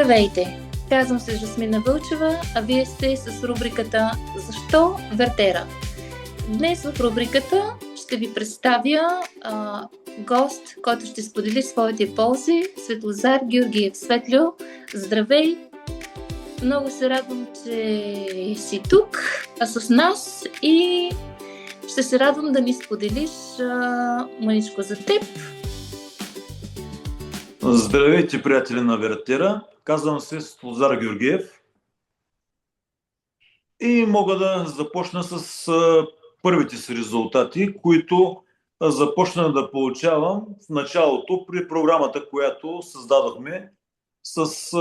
Здравейте! Казвам се Жасмина Вълчева, а вие сте с рубриката "Защо Вертера?". Днес в рубриката ще ви представя гост, който ще сподели своите ползи, Светлозар Георгиев. Светлю, здравей! Много се радвам, че си тук с нас и ще се радвам да ни споделиш мъничко за теб. Здравейте, приятели на Вертера! Казвам се Светлозар Георгиев и мога да започна с първите си резултати, които започнах да получавам в началото при програмата, която създадохме с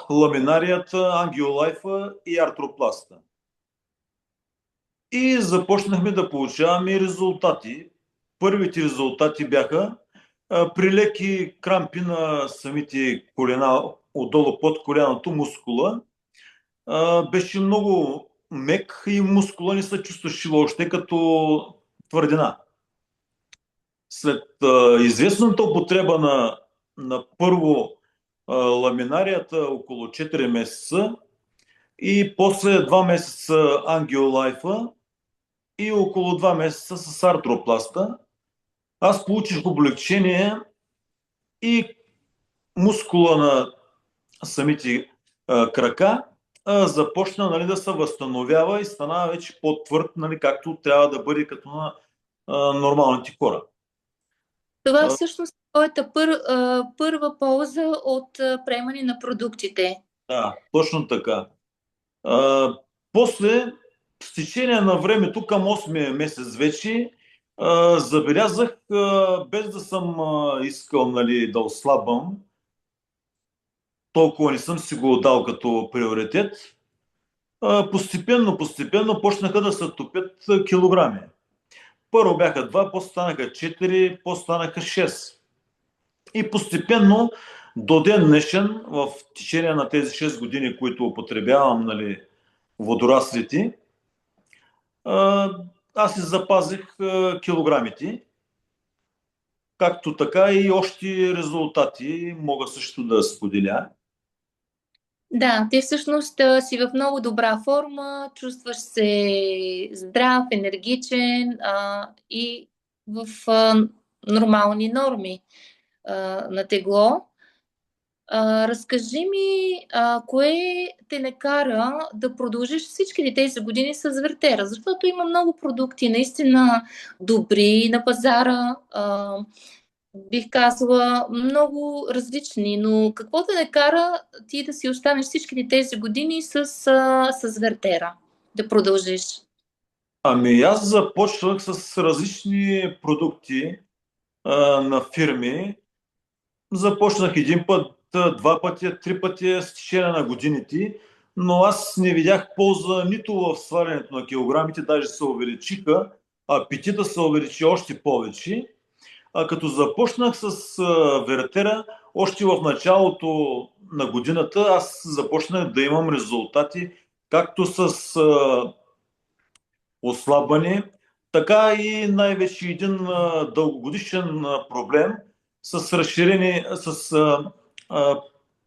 ламинарията, ангиолайфа и артропласта. И започнахме да получаваме резултати. Първите резултати бяха при леки крампи на самите колена, отдолу под коляното мускула. Беше много мек и мускула не се чувстваше въобще като твърдина. След известната употреба на първо ламинарията около 4 месеца и после 2 месеца ангиолайфа и около 2 месеца с артропласта, аз получих облегчение и мускула на самите крака започна да се възстановява и стана вече по-твърд, както трябва да бъде като на нормалните хора. Това всъщност е твоята първа полза от приемане на продуктите. Да, точно така. После, с течение на времето, към 8-я месец вече, забелязах, без да съм искал да ослабвам, толкова не съм си го дал като приоритет, постепенно почнаха да се топят килограми. Първо бяха 2, после станаха 4, после станаха 6. И постепенно до ден днешен, в течение на тези 6 години, които употребявам водораслите, аз си запазих килограмите, както така и още резултати мога също да споделя. Да, ти всъщност си в много добра форма, чувстваш се здрав, енергичен и в нормални норми на тегло. Разкажи ми, кое те накара да продължиш всички тези години с Вертера, защото има много продукти, наистина добри на пазара, бих казала много различни, но какво те накара ти да си останеш всички тези години с Вертера, да продължиш? Ами аз започнах с различни продукти на фирми. Започнах един път, 2 пъти, 3 пъти с течение на годините, но аз не видях полза нито в свалянето на килограмите, даже се увеличиха, апетита се увеличи още повече. Като започнах с Вертера, още в началото на годината аз започнах да имам резултати, както с ослабване, така и най-вече един дългогодишен проблем с разширение,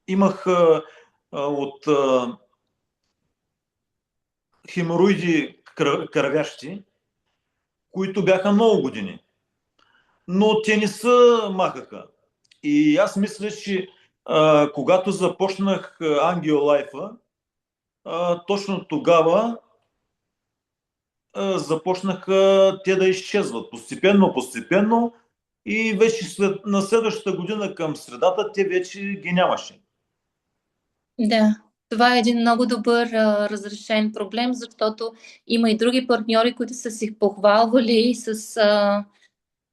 имах от хемороиди кървящи, които бяха много години, но те не се махаха. И аз мисля, че когато започнах ангиолайфа, точно тогава започнаха те да изчезват постепенно и вече на следващата година към средата те вече ги нямаше. Да, това е един много добър разрешен проблем, защото има и други партньори, които са си похвалвали с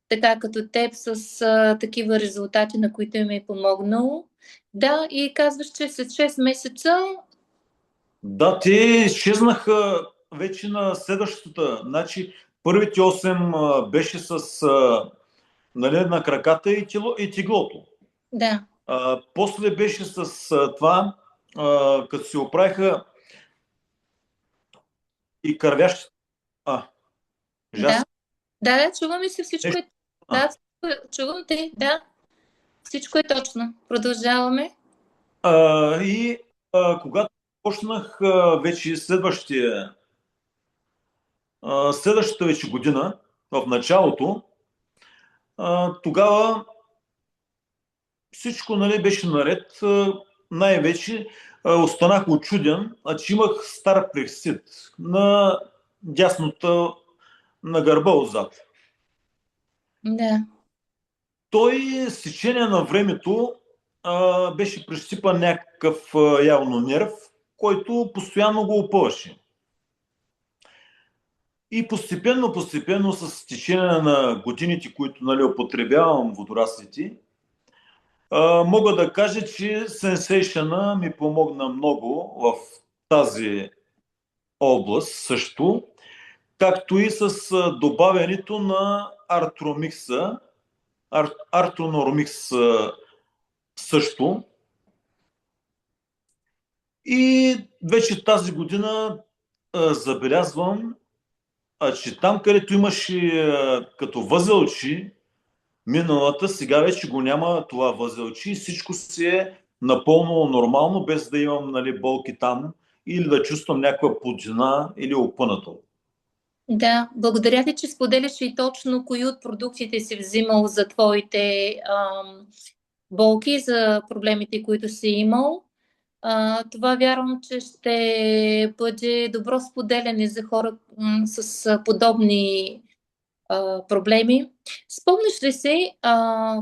така като теб с такива резултати, на които им е помогнало. Да, и казваш, че след 6 месеца... Да, те изчезнаха вече на следващата. Значи, първите 8 беше с на краката и теглото. Да. После беше с това, като се оправиха и кървящите. Да, чуваме се, всичко е... Да, чувам те, да. Всичко е точно. Продължаваме. И когато почнах вече следващата вече година, в началото, тогава всичко, нали, беше наред. Най-вече останах учуден, че имах стар прехсит на дясната, на гърба отзад. Да, Той с течение на времето беше прищипан някакъв явно нерв, който постоянно го опъваше. И постепенно, с течение на годините, които, нали, употребявам водораслите, мога да кажа, че сенсейшъна ми помогна много в тази област също, както и с добавянето на Артромикса, Артронормикс също. И вече тази година забелязвам, че там, където имаше като възелчи миналата, сега вече го няма това възелчи и всичко си е напълно нормално, без да имам, нали, болки там или да чувствам някаква плодина или опънато. да. Благодаря ти, че споделяш и точно кои от продуктите си взимал за твоите болки, за проблемите, които си имал. Това вярвам, че ще бъде добро споделяне за хора с подобни проблеми. Спомняш ли си,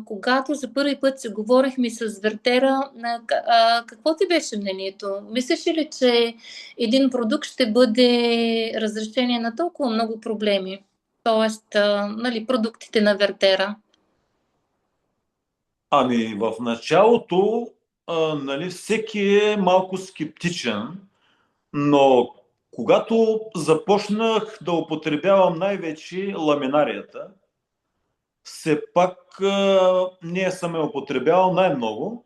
когато за първи път се говорихме с Вертера, какво ти беше мнението? Мислиш ли, че един продукт ще бъде разрешение на толкова много проблеми? Тоест, нали, продуктите на Вертера. Ами в началото, нали, всеки е малко скептичен, но когато започнах да употребявам най-вече ламинарията, все пак ние съм я употребявал най-много.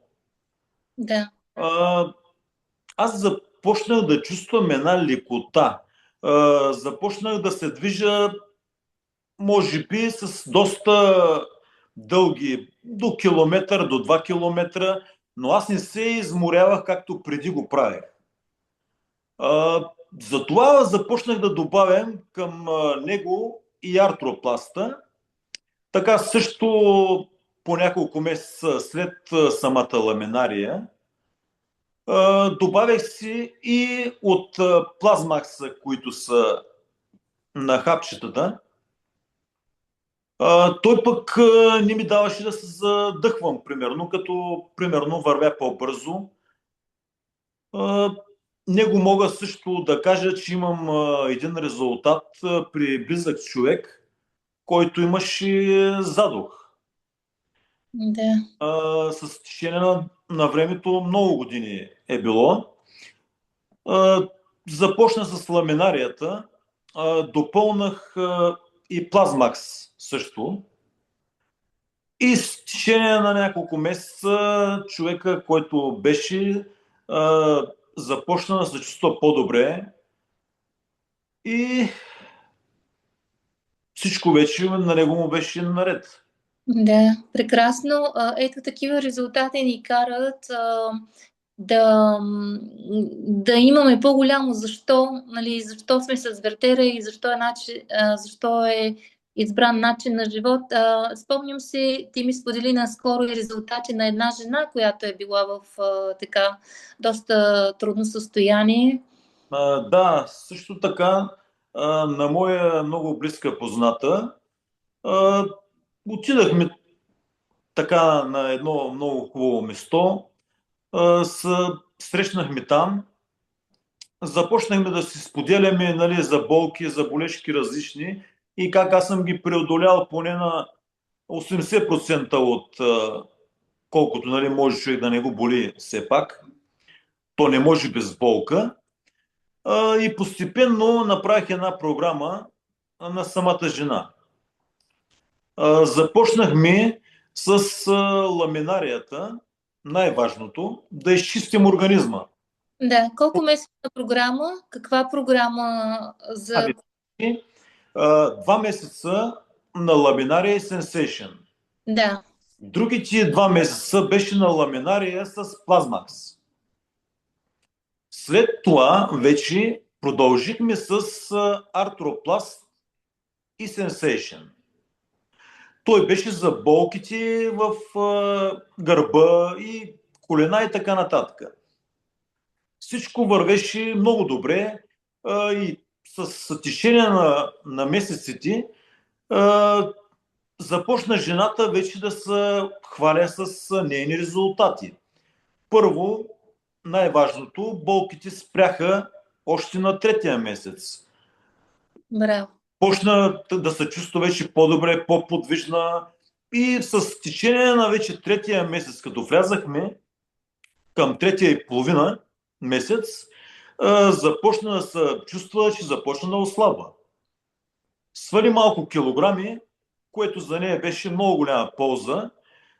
Да, А, аз започнах да чувствам една лекота. Започнах да се движа, може би, с доста дълги, до километър, до 2 километра, но аз не се изморявах както преди го правех. Затова започнах да добавям към него и артропласта. Така също по няколко месеца след самата ламинария добавях си и от плазмакса, които са на хапчетата. Той пък не ми даваше да се задъхвам, примерно, като примерно вървя по-бързо. Него мога също да кажа, че имам един резултат при близък човек, който имаше задух. да, С течение на времето много години е било. Започна с ламинарията, допълнах и плазмакс също. И с течение на няколко месеца човека, който беше, започна да се чувства по-добре и всичко вече на него му беше наред. да, прекрасно. Ето такива резултати ни карат да, да имаме по-голямо защо, нали, защо сме с Вертера и защо е избран начин на живот. Спомням си, ти ми сподели наскоро и резултати на една жена, която е била в така доста трудно състояние. Да, също така на моя много близка позната а, отидахме така на едно много хубаво место, срещнахме там, започнахме да си споделяме, нали, за болки, за болешки различни и как аз съм ги преодолял поне на 80% от колкото, нали, може човек да не го боли все пак. То не може без болка. И постепенно направих една програма на самата жена. Започнахме с ламинарията, най-важното, да изчистим организма. Да, колко месечна програма? Каква програма за... Ами, 2 месеца на ламинария и сенсейшън. Да, Другите 2 месеца беше на ламинария с плазмакс. След това вече продължихме с Артропласт и Sensation. Той беше за болките в гърба и колена и така нататък. Всичко вървеше много добре и с течение на месеците започна жената вече да се хваля с нейни резултати. Първо, най-важното, болките спряха още на третия месец. Браво. Почна да се чувства вече по-добре, по-подвижна и с течение на вече третия месец, като влязахме към третия и половина месец, започна да се чувства, че започна да ослабва. Свали малко килограми, което за нея беше много голяма полза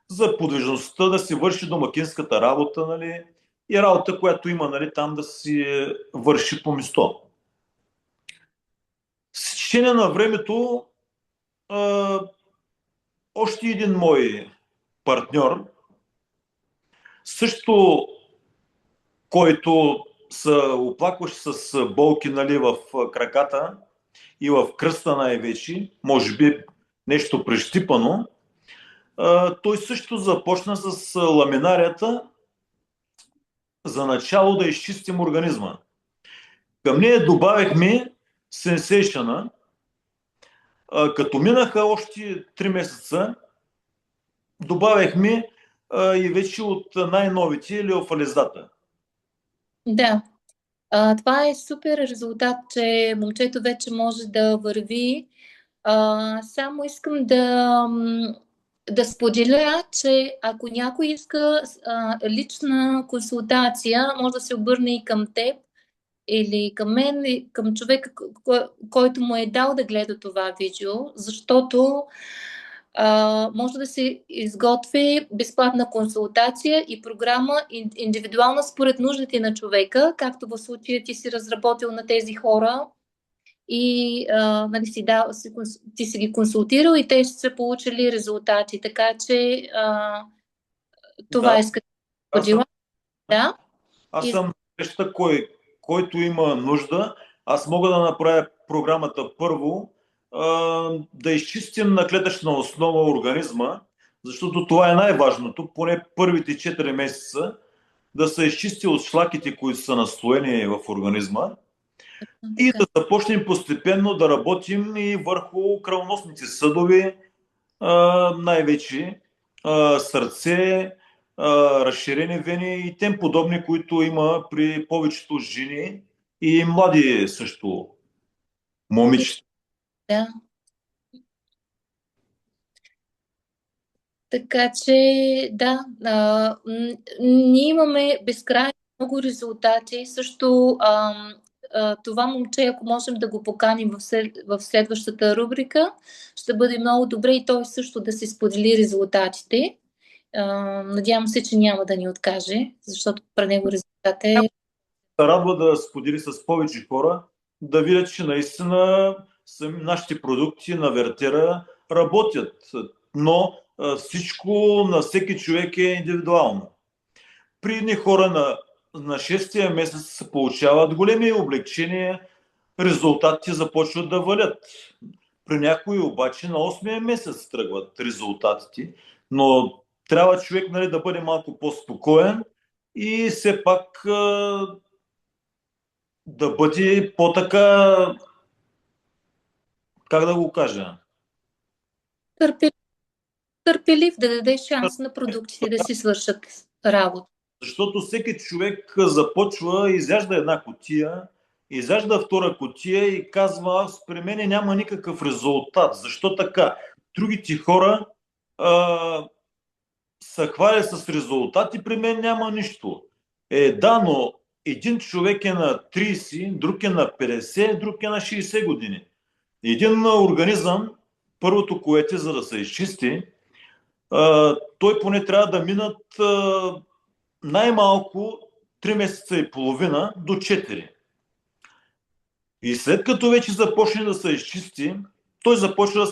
за подвижността, да си върши домакинската работа, нали, и работа, която има, нали, там да си върши по место. С течение на времето още един мой партньор, също който се оплакваше с болки, нали, в краката и в кръста най-вече, може би нещо прещипано, той също започна с ламинарията за начало да изчистим организма. Към нея добавихме Sensation. Като минаха още 3 месеца, добавихме и вече от най-новите леофализата. Да. Това е супер резултат, че момчето вече може да върви. Само искам да споделя, че ако някой иска лична консултация, може да се обърне и към теб или към мен, или към човека, който му е дал да гледа това видео, защото може да се изготви безплатна консултация и програма индивидуална според нуждите на човека, както в случая ти си разработил на тези хора и нали, ти си ги консултирал и те ще са получили резултати. Така че това иска да споделя. Да. Аз съм среща който има нужда. Аз мога да направя програмата първо, да изчистим на клетъчна основа организма, защото това е най-важното, поне първите 4 месеца да се изчисти от шлаките, които са наслоени в организма и да започнем постепенно да работим и върху кръвоносните съдове, най-вече сърце, разширени вени и тем подобни, които има при повечето жени и млади също момичета. Да. Така че, да, ние имаме безкрайно много резултати. Също това момче, ако можем да го поканим в следващата рубрика, ще бъде много добре и той също да се сподели резултатите. Надявам се, че няма да ни откаже, защото при него резултат е... Радва да сподели с повече хора, да видят, че наистина нашите продукти на Вертера работят, но всичко на всеки човек е индивидуално. При едни хора на 6-тия месец се получават големи облегчения, резултатите започват да валят. При някои обаче на 8-я месец тръгват резултатите, но трябва човек, нали, да бъде малко по-спокоен и все пак да бъде по-така, как да го кажа? Търпелив, да даде шанс на продуктите да си свършат работа. Защото всеки човек започва, изяжда една кутия, изяжда втора кутия и казва, при мен няма никакъв резултат. Защо така? Другите хора се хвалят с резултати, при мен няма нищо. Да, но един човек е на 30, друг е на 50, друг е на 60 години. Един организъм, първото, което е, за да се изчисти, той поне трябва да минат най-малко 3 месеца и половина до 4. И след като вече започне да се изчисти, той започва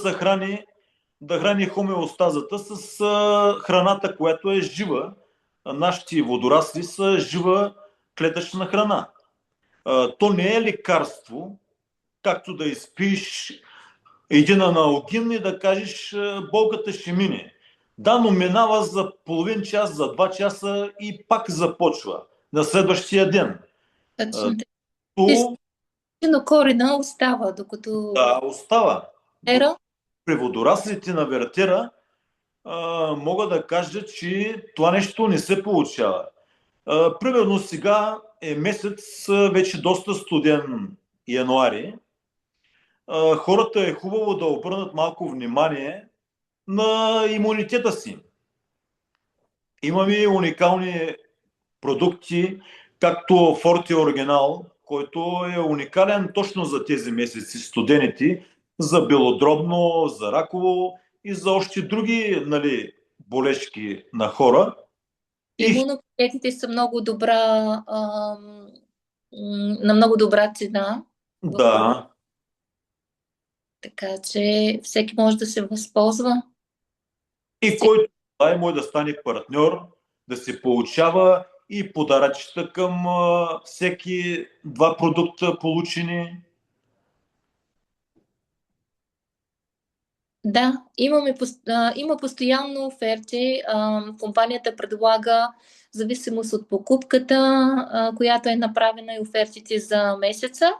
да храни хомеостазата с храната, която е жива. Нашите водорасли са жива клетъчна храна. То не е лекарство, както да изпиш един аналогин и да кажеш болката ще мине. Да, но минава за половин час, за 2 часа и пак започва на следващия ден. Точно така. То Но корена остава, докато да остава. ера. При водораслите на вертера мога да кажа, че това нещо не се получава. Примерно сега е месец, вече доста студен януари. Хората е хубаво да обърнат малко внимание на имунитета си. Имаме уникални продукти, както Форти Оригинал, който е уникален точно за тези месеци, студените, за белодробно, за раково и за още други, нали, болешки на хора. И Имунопакетите са много добра, на много добра цена, да, така че всеки може да се възползва. и който може да стане партньор, да се получава и подаръчета към всеки два продукта получени. Да, има постоянно оферти. Компанията предлага в зависимост от покупката, която е направена, и офертите за месеца.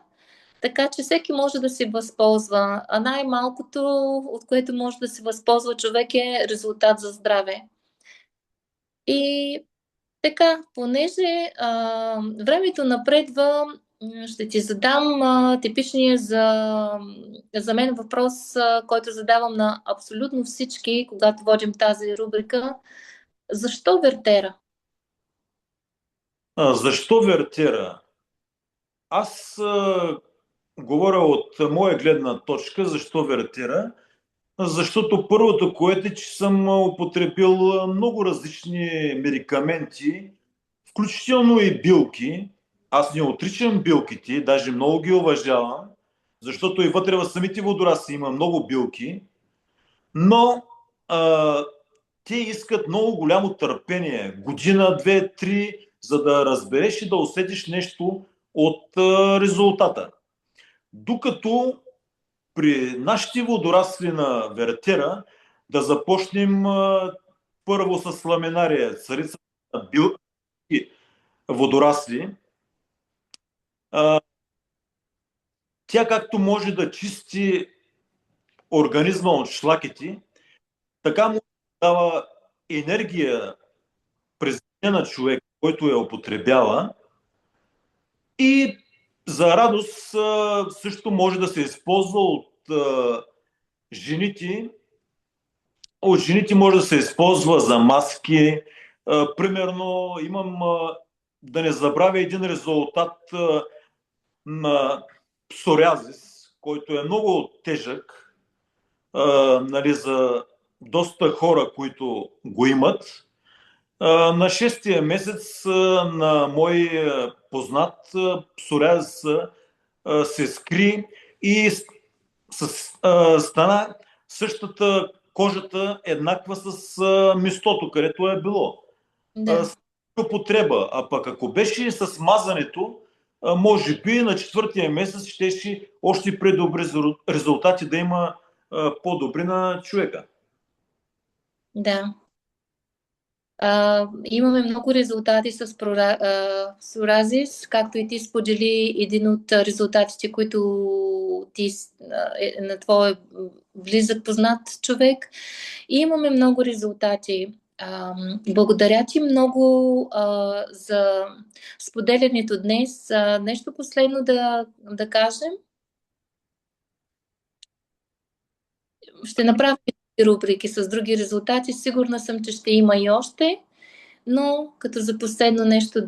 Така че всеки може да се възползва. А най-малкото, от което може да се възползва човек, е резултат за здраве. И така, понеже времето напредва, ще ти задам типичния за мен въпрос, който задавам на абсолютно всички, когато водим тази рубрика. Защо вертера? Защо вертера? Аз говоря от моя гледна точка, защо вертера. Защото първото, което е, че съм употребил много различни медикаменти, включително и билки. Аз не отричам билките, даже много ги уважавам, защото и вътре в самите водорасли има много билки, но а, те искат много голямо търпение. Година, две, три, за да разбереш и да усетиш нещо от резултата. Докато при нашите водорасли на вертера да започнем първо с ламинария, царица на билки водорасли. Тя както може да чисти организма от шлаките, така му дава енергия през деня на човек, който я употребява, и за радост също може да се използва жените. От жените може да се използва за маски. Примерно имам, да не забравя, един резултат на псориазис, който е много тежък, нали, за доста хора, които го имат. На 6-тия месец на мой познат псориазис се скри и стана същата кожата еднаква с местото, където е било. Да. С употреба. А пък ако беше с мазането, може би на 4-тия месец щеше още при-добри резултати да има по-добри на човека. Да. Имаме много резултати с псориазис, както и ти сподели един от резултатите, които ти е на твой близък познат човек. И имаме много резултати. Благодаря ти много за споделянето днес. Нещо последно да кажем. Ще направим рубрики с други резултати. Сигурна съм, че ще има и още. Но като за последно нещо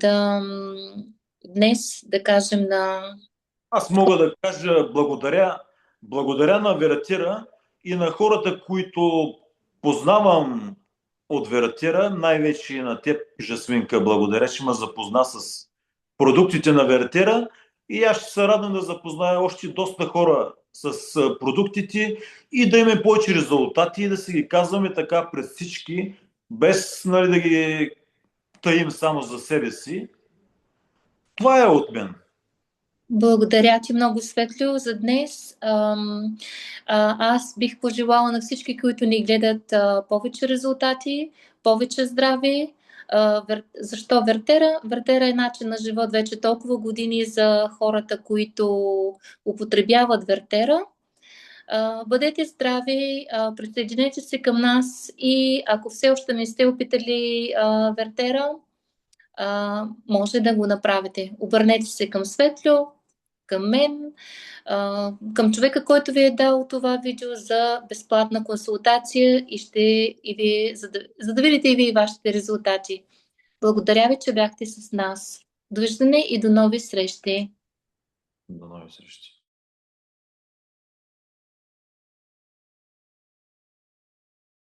днес да кажем на... Аз мога да кажа благодаря на Вератира и на хората, които познавам от Вератира, най-вече и на теб, Жасминка, благодаря, че ме запозна с продуктите на Вератира, и аз ще се радвам да запозная още доста хора с продуктите и да имаме повече резултати и да си ги казваме така пред всички, без, нали, да ги таим само за себе си. Това е от мен. Благодаря ти много, Светлио, за днес. Аз бих пожелала на всички, които ни гледат, повече резултати, повече здраве. Защо Вертера? Вертера е начин на живот вече толкова години за хората, които употребяват Вертера. Бъдете здрави, присъединете се към нас и ако все още не сте опитали Вертера, може да го направите. Обърнете се към Светлио, към мен, към човека, който ви е дал това видео за безплатна консултация за да видите и вие вашите резултати. Благодаря ви, че бяхте с нас. Довиждане и до нови срещи! До нови срещи.